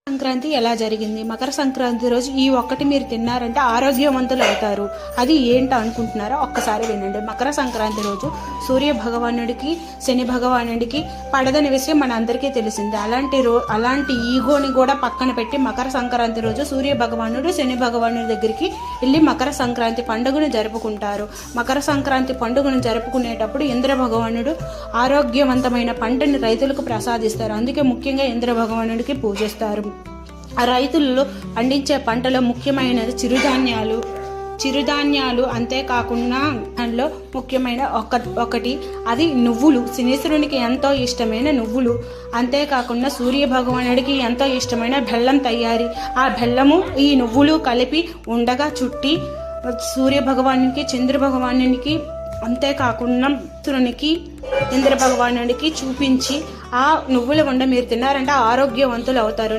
సంక్రాంతి ఎలా జరిగింది? మకర సంక్రాంతి రోజు ఈ ఒక్కటి మీరు తిన్నారంటే ఆరోగ్యవంతులు అవుతారు. అది ఏంటో అనుకుంటున్నారా? ఒక్కసారి వినండి. మకర సంక్రాంతి రోజు సూర్య భగవానుడికి శని భగవానుడికి పడదని విషయం మన అందరికీ తెలిసింది. అలాంటి ఈగోని కూడా పక్కన పెట్టి మకర సంక్రాంతి రోజు సూర్య భగవానుడు శని భగవానుడి దగ్గరికి వెళ్ళి మకర సంక్రాంతి పండుగను జరుపుకుంటారు. మకర సంక్రాంతి పండుగను జరుపుకునేటప్పుడు ఇంద్ర భగవానుడు ఆరోగ్యవంతమైన పంటని రైతులకు ప్రసాదిస్తారు. అందుకే ముఖ్యంగా ఇంద్ర భగవానుడికి పూజిస్తారు. ఆ రైతుల్లో పండించే పంటలో ముఖ్యమైనది చిరుధాన్యాలు అంతేకాకుండా దానిలో ముఖ్యమైన ఒకటి అది నువ్వులు. శనీశ్వరునికి ఎంతో ఇష్టమైన నువ్వులు, అంతేకాకుండా సూర్య భగవానుడికి ఎంతో ఇష్టమైన బెల్లం తయారీ. ఆ బెల్లము ఈ నువ్వులు కలిపి ఉండగా చుట్టి సూర్య భగవానునికి చంద్ర భగవానునికి అంతేకాకుండా సురునికి ఇంద్ర భగవానుడికి చూపించి ఆ నువ్వుల ఉండ మీరు తిన్నారంటే ఆరోగ్యవంతులు అవుతారు.